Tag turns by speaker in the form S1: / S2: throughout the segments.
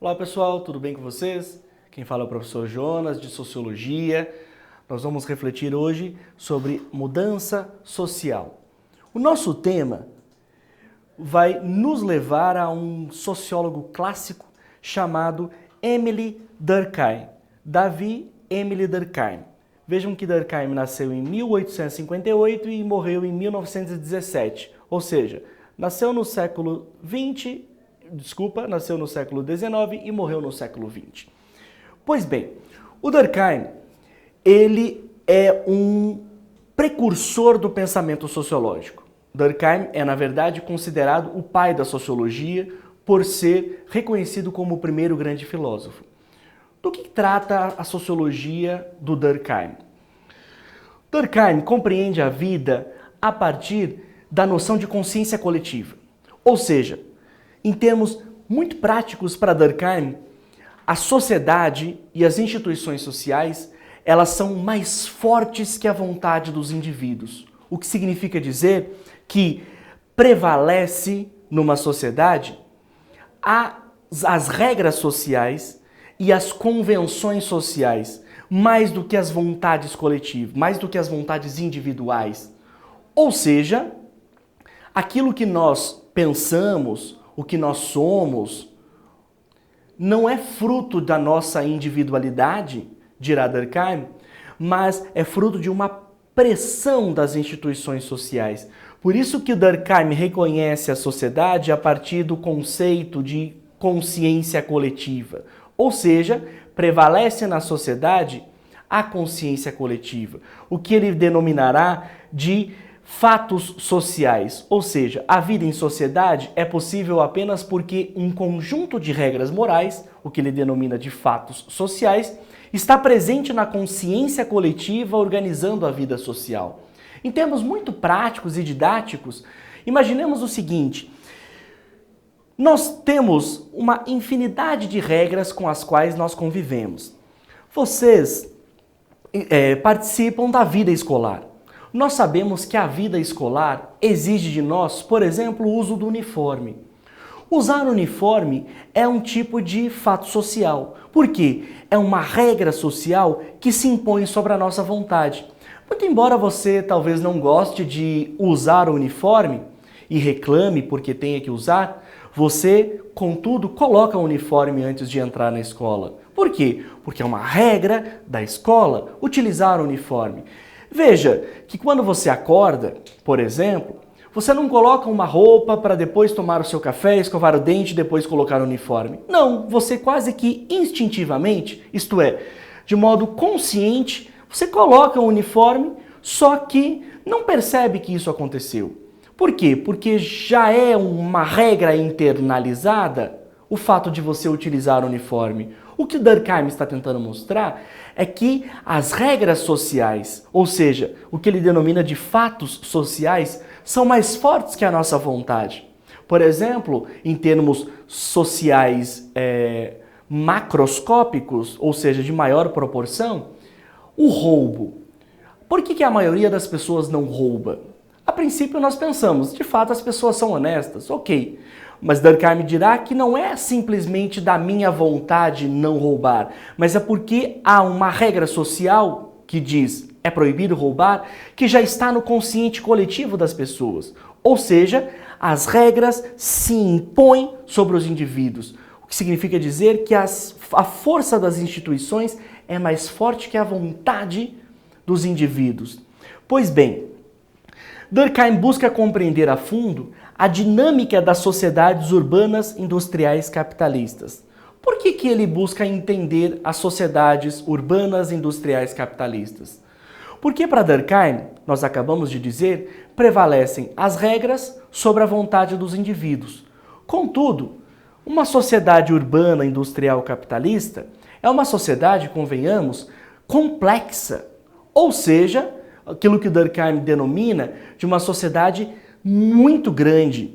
S1: Olá pessoal, tudo bem com vocês? Quem fala é o professor Jonas, de Sociologia. Nós vamos refletir hoje sobre mudança social. O nosso tema vai nos levar a um sociólogo clássico chamado Émile Durkheim. Davi Émile Durkheim. Vejam que Durkheim nasceu em 1858 e morreu em 1917, ou seja, nasceu no século XIX e morreu no século XX. Pois bem, o Durkheim, ele é um precursor do pensamento sociológico. Durkheim é, na verdade, considerado o pai da sociologia por ser reconhecido como o primeiro grande filósofo. Do que trata a sociologia do Durkheim? Durkheim compreende a vida a partir da noção de consciência coletiva. Ou seja, em termos muito práticos para Durkheim, a sociedade e as instituições sociais, elas são mais fortes que a vontade dos indivíduos. O que significa dizer que prevalece numa sociedade as regras sociais e as convenções sociais, mais do que as vontades coletivas, mais do que as vontades individuais. Ou seja, aquilo que nós pensamos, o que nós somos, não é fruto da nossa individualidade, dirá Durkheim, mas é fruto de uma pressão das instituições sociais. Por isso que Durkheim reconhece a sociedade a partir do conceito de consciência coletiva. Ou seja, prevalece na sociedade a consciência coletiva, o que ele denominará de fatos sociais, ou seja, a vida em sociedade é possível apenas porque um conjunto de regras morais, o que ele denomina de fatos sociais, está presente na consciência coletiva organizando a vida social. Em termos muito práticos e didáticos, imaginemos o seguinte: nós temos uma infinidade de regras com as quais nós convivemos. Vocês participam da vida escolar. Nós sabemos que a vida escolar exige de nós, por exemplo, o uso do uniforme. Usar uniforme é um tipo de fato social. Por quê? É uma regra social que se impõe sobre a nossa vontade. Muito embora você talvez não goste de usar o uniforme e reclame porque tenha que usar, você, contudo, coloca o uniforme antes de entrar na escola. Por quê? Porque é uma regra da escola utilizar o uniforme. Veja que quando você acorda, por exemplo, você não coloca uma roupa para depois tomar o seu café, escovar o dente e depois colocar o uniforme. Não, você quase que instintivamente, isto é, de modo consciente, você coloca o uniforme, só que não percebe que isso aconteceu. Por quê? Porque já é uma regra internalizada o fato de você utilizar o uniforme. O que Durkheim está tentando mostrar é que as regras sociais, ou seja, o que ele denomina de fatos sociais, são mais fortes que a nossa vontade. Por exemplo, em termos sociais macroscópicos, ou seja, de maior proporção, o roubo. Por que a maioria das pessoas não rouba? A princípio nós pensamos, de fato as pessoas são honestas, ok. Mas Durkheim dirá que não é simplesmente da minha vontade não roubar, mas é porque há uma regra social que diz é proibido roubar, que já está no consciente coletivo das pessoas. Ou seja, as regras se impõem sobre os indivíduos, o que significa dizer que a força das instituições é mais forte que a vontade dos indivíduos. Pois bem, Durkheim busca compreender a fundo a dinâmica das sociedades urbanas industriais capitalistas. Por que ele busca entender as sociedades urbanas industriais capitalistas? Porque para Durkheim, nós acabamos de dizer, prevalecem as regras sobre a vontade dos indivíduos. Contudo, uma sociedade urbana industrial capitalista é uma sociedade, convenhamos, complexa, ou seja, aquilo que Durkheim denomina de uma sociedade muito grande,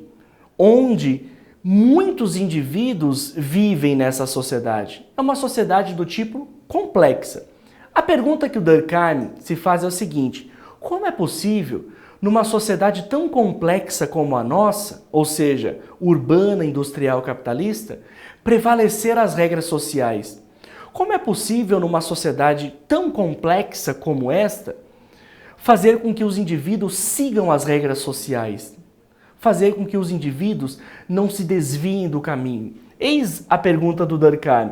S1: onde muitos indivíduos vivem nessa sociedade. É uma sociedade do tipo complexa. A pergunta que o Durkheim se faz é o seguinte: como é possível numa sociedade tão complexa como a nossa, ou seja, urbana, industrial, capitalista, prevalecer as regras sociais? Como é possível, numa sociedade tão complexa como esta, fazer com que os indivíduos sigam as regras sociais? Fazer com que os indivíduos não se desviem do caminho? Eis a pergunta do Durkheim.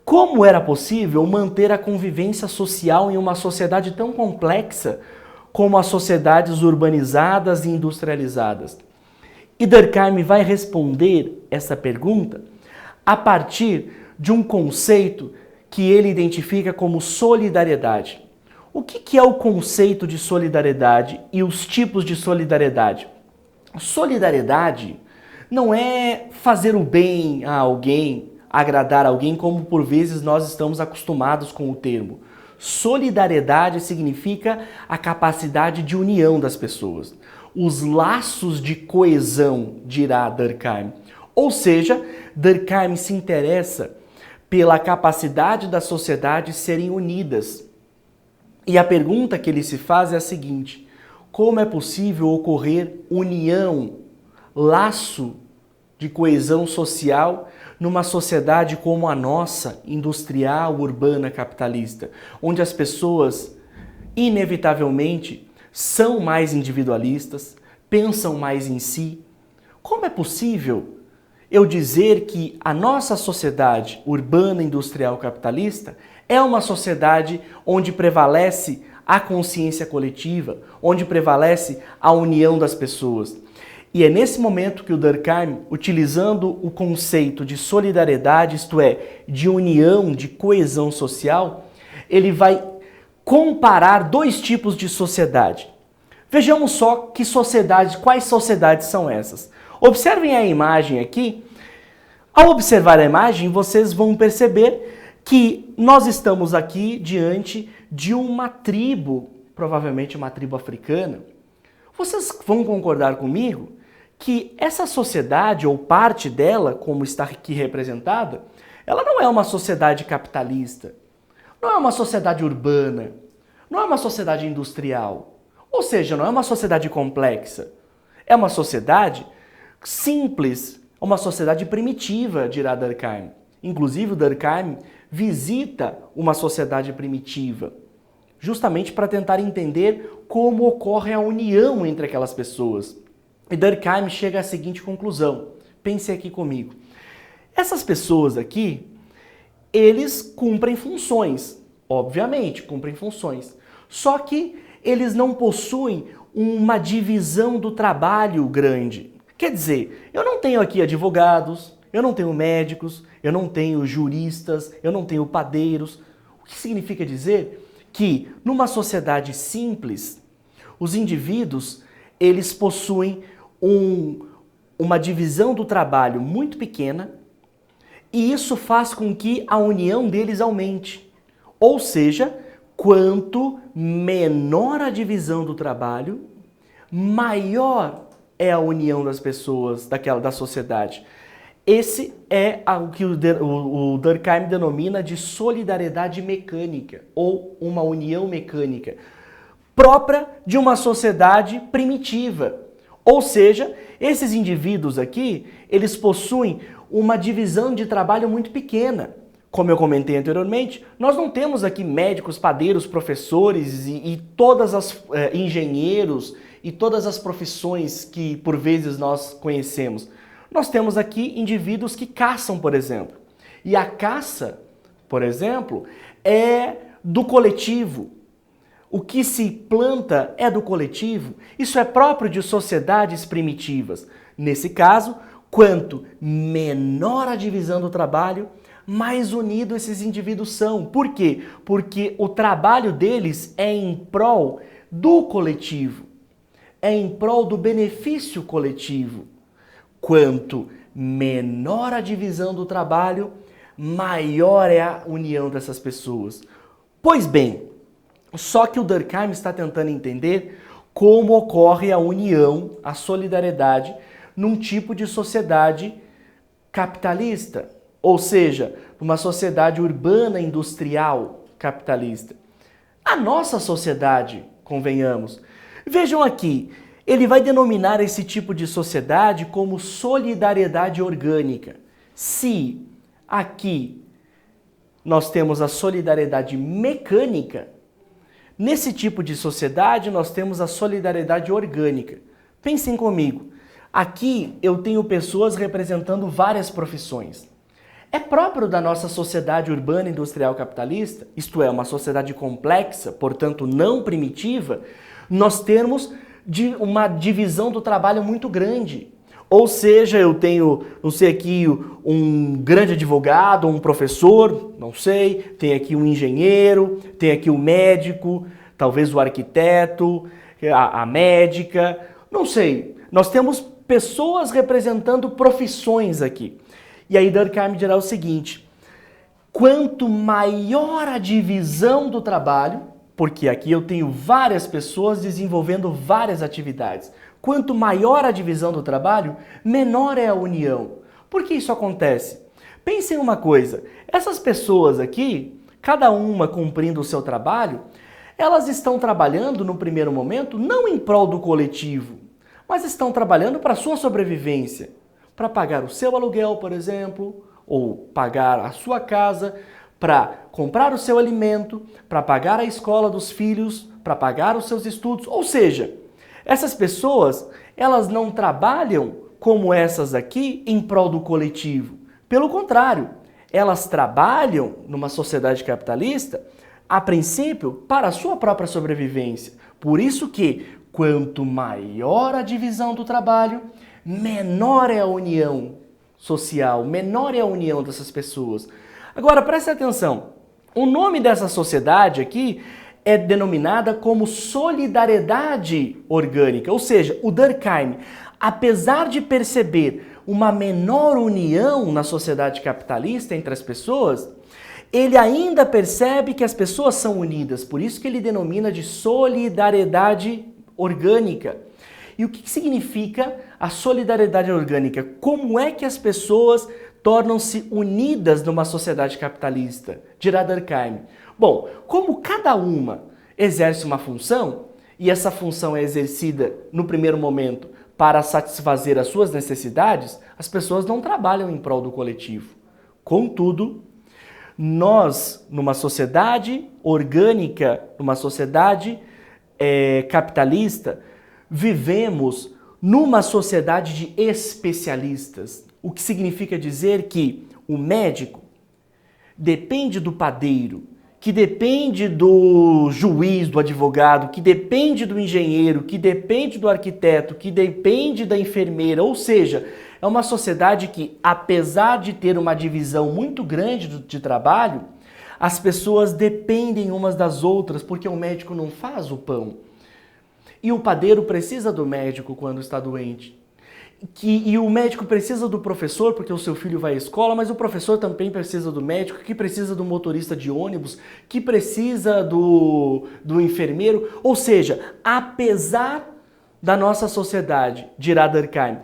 S1: Como era possível manter a convivência social em uma sociedade tão complexa como as sociedades urbanizadas e industrializadas? E Durkheim vai responder essa pergunta a partir de um conceito que ele identifica como solidariedade. O que é o conceito de solidariedade e os tipos de solidariedade? Solidariedade não é fazer o bem a alguém, agradar alguém, como por vezes nós estamos acostumados com o termo. Solidariedade significa a capacidade de união das pessoas, os laços de coesão, dirá Durkheim. Ou seja, Durkheim se interessa pela capacidade das sociedades serem unidas. E a pergunta que ele se faz é a seguinte: como é possível ocorrer união, laço de coesão social numa sociedade como a nossa, industrial, urbana, capitalista, onde as pessoas, inevitavelmente, são mais individualistas, pensam mais em si? Como é possível eu dizer que a nossa sociedade urbana, industrial, capitalista é uma sociedade onde prevalece a consciência coletiva, onde prevalece a união das pessoas? E é nesse momento que o Durkheim, utilizando o conceito de solidariedade, isto é, de união, de coesão social, ele vai comparar dois tipos de sociedade. Vejamos só que sociedades, quais sociedades são essas. Observem a imagem aqui. Ao observar a imagem, vocês vão perceber que nós estamos aqui diante de uma tribo, provavelmente uma tribo africana. Vocês vão concordar comigo que essa sociedade, ou parte dela, como está aqui representada, ela não é uma sociedade capitalista, não é uma sociedade urbana, não é uma sociedade industrial, ou seja, não é uma sociedade complexa. É uma sociedade simples, uma sociedade primitiva, dirá Durkheim. Inclusive, Durkheim visita uma sociedade primitiva, justamente para tentar entender como ocorre a união entre aquelas pessoas. E Durkheim chega à seguinte conclusão. Pense aqui comigo. Essas pessoas aqui, eles cumprem funções. Obviamente, cumprem funções. Só que eles não possuem uma divisão do trabalho grande. Quer dizer, eu não tenho aqui advogados, eu não tenho médicos, eu não tenho juristas, eu não tenho padeiros. O que significa dizer que, numa sociedade simples, os indivíduos, eles possuem uma divisão do trabalho muito pequena, e isso faz com que a união deles aumente. Ou seja, quanto menor a divisão do trabalho, maior é a união das pessoas, da sociedade. Esse é o que o Durkheim denomina de solidariedade mecânica, ou uma união mecânica, própria de uma sociedade primitiva. Ou seja, esses indivíduos aqui, eles possuem uma divisão de trabalho muito pequena. Como eu comentei anteriormente, nós não temos aqui médicos, padeiros, professores e todas as engenheiros e todas as profissões que por vezes nós conhecemos. Nós temos aqui indivíduos que caçam, por exemplo. E a caça, por exemplo, é do coletivo. O que se planta é do coletivo. Isso é próprio de sociedades primitivas. Nesse caso, quanto menor a divisão do trabalho, mais unidos esses indivíduos são. Por quê? Porque o trabalho deles é em prol do coletivo, é em prol do benefício coletivo. Quanto menor a divisão do trabalho, maior é a união dessas pessoas. Pois bem, só que o Durkheim está tentando entender como ocorre a união, a solidariedade, num tipo de sociedade capitalista, ou seja, numa sociedade urbana industrial capitalista. A nossa sociedade, convenhamos, vejam aqui, ele vai denominar esse tipo de sociedade como solidariedade orgânica. Se aqui nós temos a solidariedade mecânica, nesse tipo de sociedade nós temos a solidariedade orgânica. Pensem comigo, aqui eu tenho pessoas representando várias profissões. É próprio da nossa sociedade urbana industrial capitalista, isto é, uma sociedade complexa, portanto não primitiva, nós temos uma divisão do trabalho muito grande. Ou seja, eu tenho, não sei aqui, um grande advogado, um professor, não sei, tem aqui um engenheiro, tem aqui o médico, talvez o arquiteto, a médica, não sei. Nós temos pessoas representando profissões aqui. E aí Durkheim dirá o seguinte: quanto maior a divisão do trabalho, porque aqui eu tenho várias pessoas desenvolvendo várias atividades, quanto maior a divisão do trabalho, menor é a união. Por que isso acontece? Pensem uma coisa, essas pessoas aqui, cada uma cumprindo o seu trabalho, elas estão trabalhando no primeiro momento não em prol do coletivo, mas estão trabalhando para a sua sobrevivência, para pagar o seu aluguel, por exemplo, ou pagar a sua casa, para comprar o seu alimento, para pagar a escola dos filhos, para pagar os seus estudos. Ou seja, essas pessoas, elas não trabalham como essas aqui em prol do coletivo. Pelo contrário, elas trabalham numa sociedade capitalista, a princípio, para a sua própria sobrevivência. Por isso que, quanto maior a divisão do trabalho, menor é a união social, menor é a união dessas pessoas. Agora, preste atenção, o nome dessa sociedade aqui é denominada como solidariedade orgânica, ou seja, o Durkheim, apesar de perceber uma menor união na sociedade capitalista entre as pessoas, ele ainda percebe que as pessoas são unidas, por isso que ele denomina de solidariedade orgânica. E o que significa a solidariedade orgânica? Como é que as pessoas tornam-se unidas numa sociedade capitalista? Dirá Durkheim. Bom, como cada uma exerce uma função, e essa função é exercida no primeiro momento para satisfazer as suas necessidades, as pessoas não trabalham em prol do coletivo. Contudo, nós, numa sociedade orgânica, numa sociedade capitalista, vivemos numa sociedade de especialistas, o que significa dizer que o médico depende do padeiro, que depende do juiz, do advogado, que depende do engenheiro, que depende do arquiteto, que depende da enfermeira, ou seja, é uma sociedade que, apesar de ter uma divisão muito grande de trabalho, as pessoas dependem umas das outras, porque o médico não faz o pão. E o padeiro precisa do médico quando está doente. E o médico precisa do professor porque o seu filho vai à escola, mas o professor também precisa do médico, que precisa do motorista de ônibus, que precisa do enfermeiro. Ou seja, apesar da nossa sociedade, dirá Durkheim,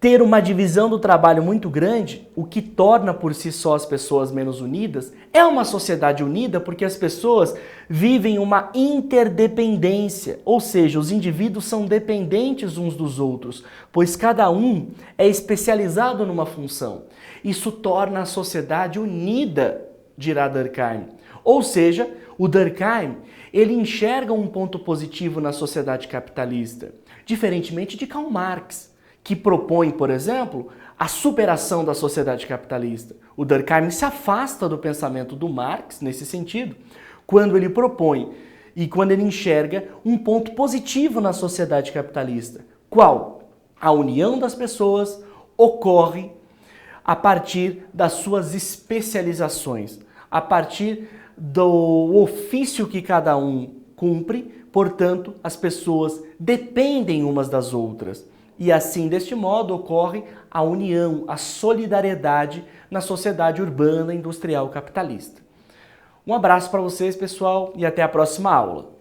S1: ter uma divisão do trabalho muito grande, o que torna por si só as pessoas menos unidas, é uma sociedade unida porque as pessoas vivem uma interdependência, ou seja, os indivíduos são dependentes uns dos outros, pois cada um é especializado numa função. Isso torna a sociedade unida, dirá Durkheim. Ou seja, o Durkheim, ele enxerga um ponto positivo na sociedade capitalista, diferentemente de Karl Marx, que propõe, por exemplo, a superação da sociedade capitalista. O Durkheim se afasta do pensamento do Marx, nesse sentido, quando ele propõe e quando ele enxerga um ponto positivo na sociedade capitalista. Qual? A união das pessoas ocorre a partir das suas especializações, a partir do ofício que cada um cumpre, portanto, as pessoas dependem umas das outras. E assim, deste modo, ocorre a união, a solidariedade na sociedade urbana industrial capitalista. Um abraço para vocês, pessoal, e até a próxima aula.